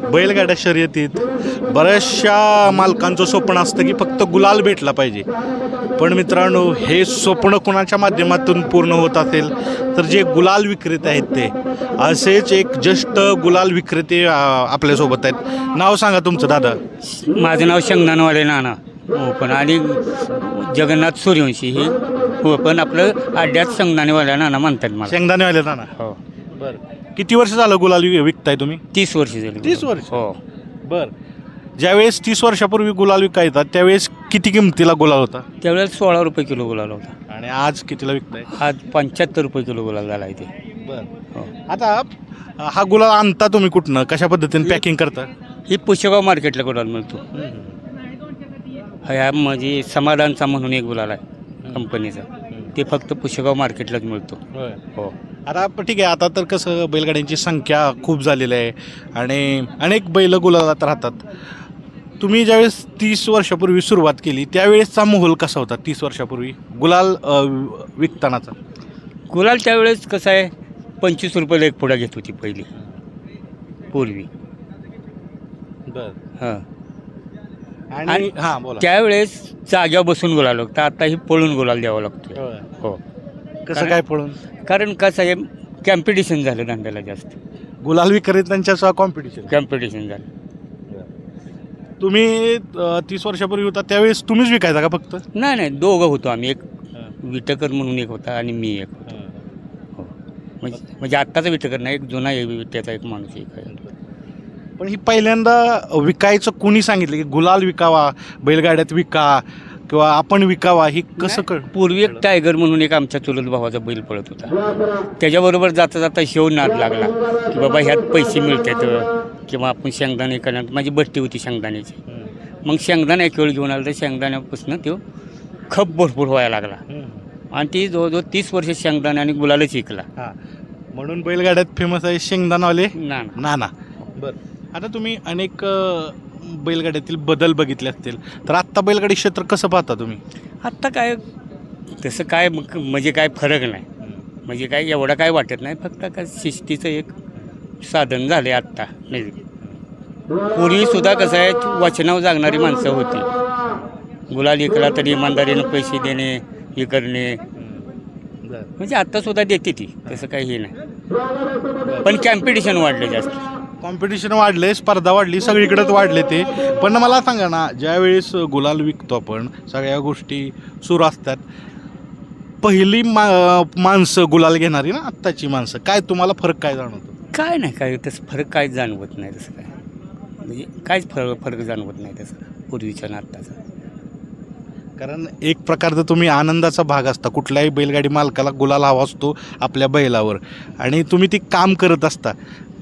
बैलगाड्या शर्यतीत बऱ्याचशा मालकांचं स्वप्न असतं की फक्त गुलाल भेटला पाहिजे. पण मित्रांनो, हे स्वप्न कोणाच्या माध्यमातून पूर्ण होत असेल तर जे गुलाल विक्रेते आहेत ते असेच एक ज्येष्ठ गुलाल विक्रेते आपल्यासोबत आहेत. नाव सांगा तुमचं दादा. माझं नाव शेंगदाणवाले नाना पण आणि जगन्नाथ सूर्यवंशी ही हो, पण आपलं अड्ड्यात शेंगदाणेवाल्या नाना म्हणतात मला. शेंगदाणेवाले नाना. हो. बरं, किती वर्ष झालं गुलाल विकताय तुम्ही? 30 वर्ष झाली. 30 वर्ष. हो. बरं, ज्यावेळेस 30 वर्षापूर्वी गुलाल विकायचा त्यावेळेस किती किमतीला गुलाल होता? त्यावेळेस 16 रुपये किलो गुलाल होता. आणि आज कितीला विकताय? आज 75 रुपये किलो गुलाल झाला आहे ते. बरं. हो. आता हा गुलाल आणता तुम्ही कुठनं, कशा पद्धतीने पॅकिंग करता? ही पुशेगाव मार्केटला गुलाल मिळतो. ह्या म्हणजे समाधानचा म्हणून एक गुलाल आहे कंपनीचा, ते फक्त पुशेगाव मार्केटलाच मिळतो. हो. आता ठीक आहे, आता तर कसं बैलगाड्यांची संख्या खूप झालेली आहे आणि अनेक बैल गुलालात राहतात. तुम्ही ज्यावेळेस 30 वर्षापूर्वी सुरुवात केली त्यावेळेसचा माहोल कसा होता? 30 वर्षापूर्वी गुलाल विकतानाचा गुलाल त्यावेळेस कसं आहे, 25 रुपयाला एक पुडा घेत होती पहिली पूर्वी. हां. आणि हां, बोला. त्यावेळेस जाग्यावर बसून गुलाल लागतं, आता ही पळून गुलाल द्यावा लागतो. हो. कसं काय पळून? कारण कसं आहे, कॉम्पिटिशन झालं धंद्याला जास्त. गुलाल विक्रेत्यांच्या कॉम्पिटिशन झालं. तुम्ही 30 वर्षापूर्वी होता त्यावेळेस तुम्हीच विकायचा का फक्त? नाही, दोघं होतो आम्ही. एक विटकर म्हणून एक होता आणि मी एक होतो. हो. म्हणजे आत्ताचा विटकर नाही, एक जुना त्याचा एक माणूस एक आहे. पण ही पहिल्यांदा विकायचं कोणी सांगितलं की गुलाल विकावा, बैलगाड्यात विका किंवा आपण विकावा? ही कसं पूर्वी एक टायगर म्हणून एक आमच्या चुलत भावाचा बैल पळत होता. त्याच्याबरोबर जाता जाता शेव नाद लागला की बाबा ह्यात पैसे मिळतात किंवा आपण शेंगदाणे करण्यात. माझी बट्टी होती शेंगदाण्याची. मग शेंगदाणा एक वेळ घेऊन आला तर शेंगदाण्यापासून तो खप भरपूर व्हायला लागला आणि ती जवळजवळ 30 वर्ष शेंगदाणे आणि गुलालच विकला. म्हणून बैलगाड्यात फेमस आहे शेंगदाणावाले नाना. बरं. आता तुम्ही अनेक बैलगाड्यातील बदल बघितले असतील, तर आत्ता बैलगाडी क्षेत्र कसं पाहता तुम्ही? आत्ता काय तसं काय म्हणजे काय फरक नाही, म्हणजे काय एवढं काय वाटत नाही. फक्त काय शिस्तीचं एक साधन झालं आहे आत्ता. नाही, पूर्वीसुद्धा कसं आहे, वचनावर जागणारी माणसं होती. गुलाल विकला तरी इमानदारीनं पैसे देणे, हे करणे, म्हणजे आत्तासुद्धा देते ती, तसं काही हे नाही. पण कॉम्पिटिशन वाढलं जास्त. कॉम्पिटिशन वाढले, स्पर्धा वाढली, सगळीकडेच वाढले ते. पण मला सांगा ना, ज्यावेळेस गुलाल विकतो आपण, सगळ्या गोष्टी सुरू असतात, पहिली माणसं गुलाल घेणारी ना आत्ताची माणसं, काय तुम्हाला फरक काय जाणवतो? काय नाही, काय तसं फरक काय जाणवत नाही. तसं काय म्हणजे काहीच फरक जाणवत नाही तसं पूर्वीच्या ना आत्ताचा. कारण एक प्रकारचा तुम्ही आनंदाचा भाग असता. कुठल्याही बैलगाडी मालकाला गुलाल हवा असतो आपल्या बैलावर आणि तुम्ही ती काम करत असता.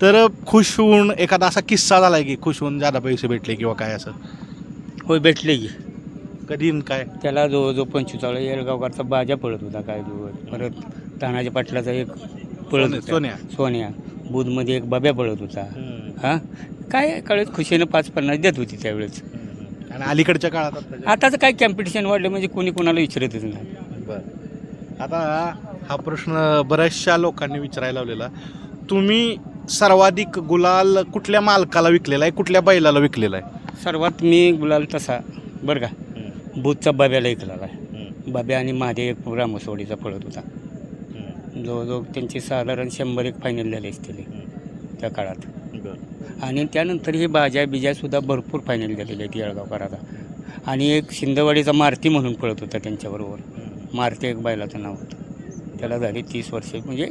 तर खुश होऊन एखादा असा किस्सा झाला आहे की खुश होऊन ज्यादा पैसे भेटले किंवा काय असं? होय, भेटले की. कधी काय? त्याला जवळजवळ 25 येळगावकरचा बाजा पळत होता काय दिवस. परत तानाच्या पाटलाचा एक पळत होता, सोन्या. बुधमध्ये एक बाब्या पळत होता. हां, काय कळत खुशीनं 5-50 देत होती त्यावेळेस. आणि अलीकडच्या काळात आताचं काय कॉम्पिटिशन वाढलं म्हणजे कोणी कोणाला विचारतच नाही. बरं, आता हा प्रश्न बऱ्याचशा लोकांनी विचारायला लावलेला. तुम्ही सर्वाधिक गुलाल कुठल्या मालकाला विकलेला आहे, कुठल्या बैलाला विकलेला आहे? सर्वात मी गुलाल तसा बरं का बुधचा बाब्याला विकलेला आहे. बाब्या आणि महादेव एक रामसवाडीचा पळत होता. जवळजवळ त्यांची साधारण 100 फायनल झाले असतील त्या काळात. आणि त्यानंतर हे बिजासुद्धा भरपूर फायनल झालेले आहेत येळगावकराचा. आणि एक शिंदेवाडीचा मारुती म्हणून पळत होता त्यांच्याबरोबर. मारुती एक बैलाचं नाव होतं. त्याला झाली 30 वर्षे. म्हणजे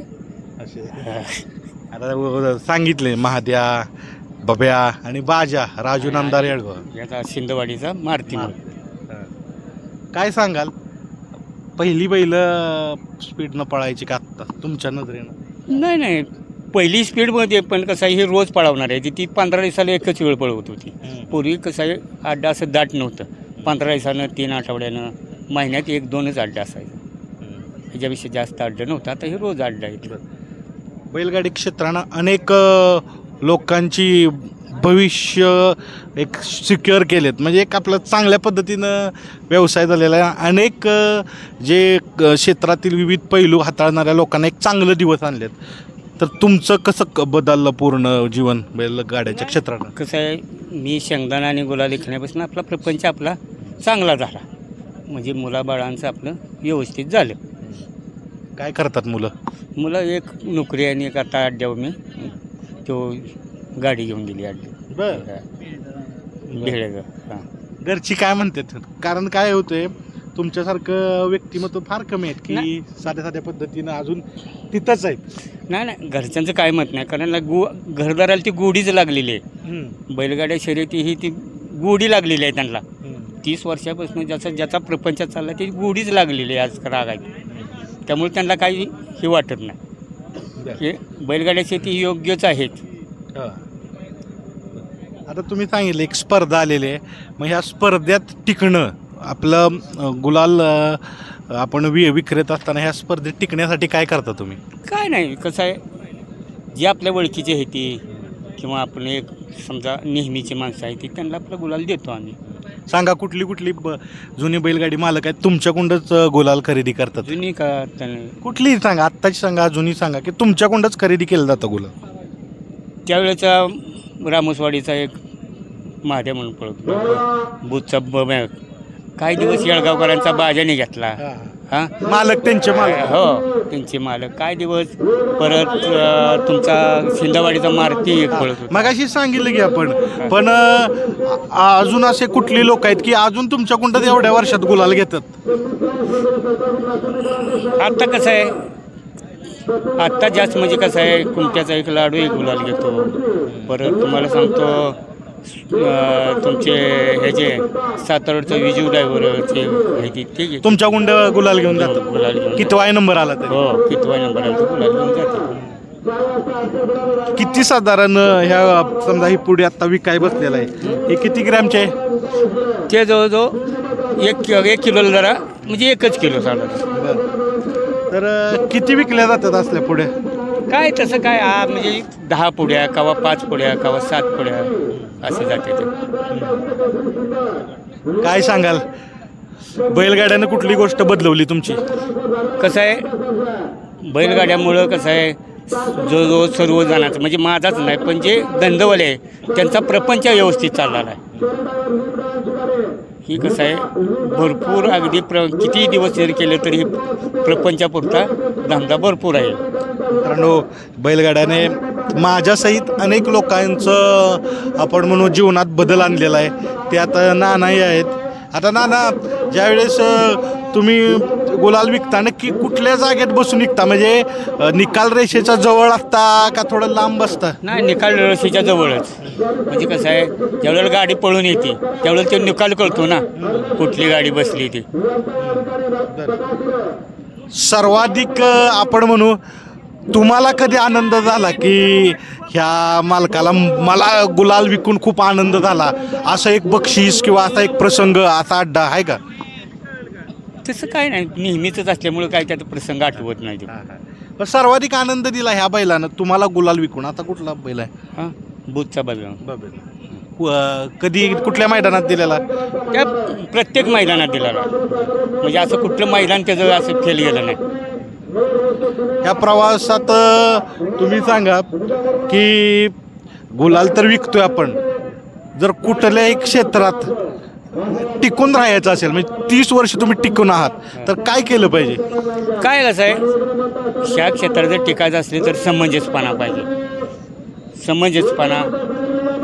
आता सांगितले महाद्या, बब्या आणि बाजा, राजू नामदार येळगाव याचा शिंदेवाडीचा मारुती. काय सांगाल, पहिली बैल स्पीडनं पळायची का आत्ता तुमच्या नजरेनं? नाही, पहिली स्पीडमध्ये पण कसं आहे, हे रोज पळवणार आहे. ती 15 दिवसाला एकच वेळ पळवत होती. पूर्वी कसं आहे, अड्डा असं दाट नव्हतं. 15 दिवसानं, 3 आठवड्यानं, महिन्यात 1-2च अड्डा असायचा. ह्याच्यापेक्षा जास्त अड्डा नव्हता. आता हे रोज अड्डा आहे. बैलगाडी क्षेत्रानं अनेक लोकांची भविष्य एक सिक्युअर केलेत. म्हणजे एक आपलं चांगल्या पद्धतीनं व्यवसाय झालेला आहे. अनेक जे क्षेत्रातील विविध पैलू हाताळणाऱ्या लोकांना एक चांगलं दिवस आणलेत. तर तुमचं कसं बदललं पूर्ण जीवन बैलगाड्याच्या क्षेत्रानं? कसं आहे, मी शेंगदाणा आणि गुलाल विकण्यापासून आपला प्रपंच आपला चांगला झाला. म्हणजे मुलाबाळांचं आपलं व्यवस्थित झालं. काय करतात मुलं? मुलं एक नोकरी आणि एक आता अड्ड्यावर मी तो गाडी घेऊन गेली अड्डे भेळेगाव. हां, घरची काय म्हणतात? कारण काय होतंय, तुमच्यासारखं व्यक्तिमत्व फार कमी आहेत की साध्या साध्या पद्धतीनं अजून तिथंच आहेत. नाही घरच्यांचं काय मत नाही, कारण घरदाराला ती गोडीच लागलेली आहे. बैलगाड्या शर्यती ही ती गोडी लागलेली आहे त्यांना. 30 वर्षापासून ज्याचा प्रपंच चालला ती गोडीच लागलेली आहे आज रागायची. त्यामुळे त्यांना काही हे वाटत नाही की बैलगाड्या शेती ही योग्यच आहेत. आता तुम्ही सांगितलं एक स्पर्धा आलेली आहे, मग ह्या स्पर्धेत टिकणं आपलं गुलाल आपण विक्रेत असताना ह्या स्पर्धेत टिकण्यासाठी काय करता तुम्ही? काय नाही, कसं आहे, जे आपल्या ओळखीचे आहे ती किंवा आपण एक समजा नेहमीची माणसं आहे ती त्यांना आपला गुलाल देतो आम्ही. सांगा कुठली कुठली जुनी बैलगाडी मालक आहेत तुमच्याकडूनच गुलाल खरेदी करतात? जुनी का त्याने कुठलीही सांगा, आत्ताची सांगा, जुनी सांगा, की तुमच्याकडूनच खरेदी केलं जातं गुलाल. त्यावेळेचा रामोसवाडीचा एक महादेव म्हणून पळतो बुथचा काही दिवस येळगावकरांचा बाजाने घेतला. हां, मालक त्यांचे मालक. हो, त्यांचे मालक काही दिवस. परत तुमचा शिंदवाडीचा मारुती एक पळत होता. मगाशी सांगितलं की आपण, पण अजून असे कुठली लोक आहेत की अजून तुमच्याकडून एवढ्या वर्षात गुलाल घेतात? आत्ता कसं आहे, आत्ता जास्त म्हणजे कसं आहे, कुमट्याचा एक लाडू एक गुलाल घेतो. परत तुम्हाला सांगतो तुमचे हे जे सातारचं विजू ड्रायव्हरचे माहिती ते तुमच्या गुंड गुलाल घेऊन जातात? गुलाल घेऊन. कितवा नंबर आला तर? हो, कितवा नंबर आला तर गुलाल घेऊन जाते. किती साधारण ह्या समजा ही पुढे आता विकाय बसलेला आहे, हे किती ग्रॅमचे आहे? ते जवळजवळ एक किलोला जरा म्हणजे 1 किलो साधारण. तर किती विकल्या जातात असल्या पुढे? काय तसं काय म्हणजे 10 पुड्या किंवा 5 पुड्या किंवा 7 पुड्या असं जाते ते. काय सांगाल, बैलगाड्यानं कुठली गोष्ट बदलवली तुमची? कसं आहे, बैलगाड्यामुळं कसं आहे, जो सर्व जणांचं म्हणजे माझाच नाही पण जे धंदेवाले आहे त्यांचा प्रपंच व्यवस्थित चाललेला आहे. ही कसं आहे, भरपूर अगदी किती दिवस जरी केले तरी प्रपंचापुरता धंदा भरपूर आहे. मित्रांनो, बैलगाड्याने माझ्यासहित अनेक लोकांचं आपण म्हणू जीवनात बदल आणलेला आहे. ते आता नानाही आहेत. आता नाना, ज्यावेळेस तुम्ही गुलाल विकता नक्की कुठल्या जागेत बसून विकता? म्हणजे निकाल रेषेच्या जवळ असता का थोडं लांब बसता? नाही, निकाल रेषेच्या जवळच. म्हणजे कसं आहे, ज्यावेळेला गाडी पळून येते त्यावेळेला ते निकाल कळतो ना कुठली गाडी बसली ती. सर्वाधिक आपण म्हणू तुम्हाला कधी आनंद झाला की ह्या मालकाला मला गुलाल विकून खूप आनंद झाला, असं एक बक्षीस किंवा असा एक प्रसंग, असा अड्डा आहे का? तसं काय नाही, नेहमीच असल्यामुळं काय त्यात प्रसंग आठवत नाही. पण सर्वाधिक आनंद दिला ह्या बैलानं तुम्हाला गुलाल विकून, आता कुठला बैल आहे? हां, बुथचा बैल. कधी कुठल्या मैदानात दिलेला? त्या प्रत्येक मैदानात दिलेला. म्हणजे असं कुठलं मैदान त्याचं असं फेल गेलं नाही. ह्या प्रवासात तुम्ही सांगा की गुलाल तर विकतोय आपण, जर कुठल्याही क्षेत्रात टिकून राहायचं असेल, म्हणजे 30 वर्ष तुम्ही टिकून आहात, तर काय केलं पाहिजे? काय कसं आहे, ह्या क्षेत्रात जर टिकायचं असले तर समंजसपणा पाहिजे. समंजसपणा,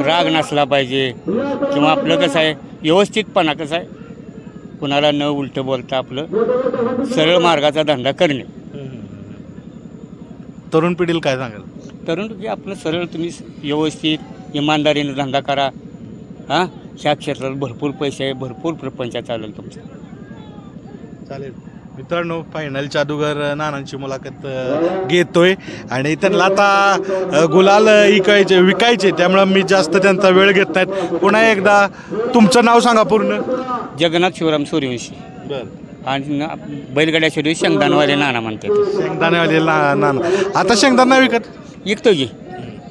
राग नसला पाहिजे. किंवा आपलं कसं आहे, व्यवस्थितपणा कसं आहे, कुणाला न उलटं बोलता आपलं सरळ मार्गाचा धंदा करणे. तरुण पिढीला काय सांगाल? तरुण की आपलं सरळ तुम्ही व्यवस्थित इमानदारीने धंदा करा. हां, ह्या क्षेत्रात भरपूर पैसे आहे, भरपूर प्रपंच चालेल तुमचं. चालेल. मित्रांनो, फायनल जादूगार नानांची मुलाखत घेतोय आणि त्यांना आता गुलाल विकायचे, त्यामुळं मी जास्त त्यांचा वेळ घेत नाहीत. पुन्हा एकदा तुमचं नाव सांगा पूर्ण. जगन्नाथ शिवराम सूर्यवंशी. बरं. आणि बैलगाड्या शेवटी शेंगदाणवाले नाना म्हणतात. शेंगदाणेवाले नाना. आता शेंगदाणा विकतो की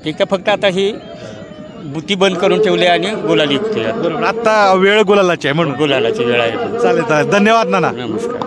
एक तर फक्त आता ही बुती बंद करून ठेवली आणि गुलाल विकतो. बरोबर. आता वेळ गुलालाची आहे म्हणून गुलालाची वेळ आहे. चालेल. धन्यवाद नाना. नमस्कार.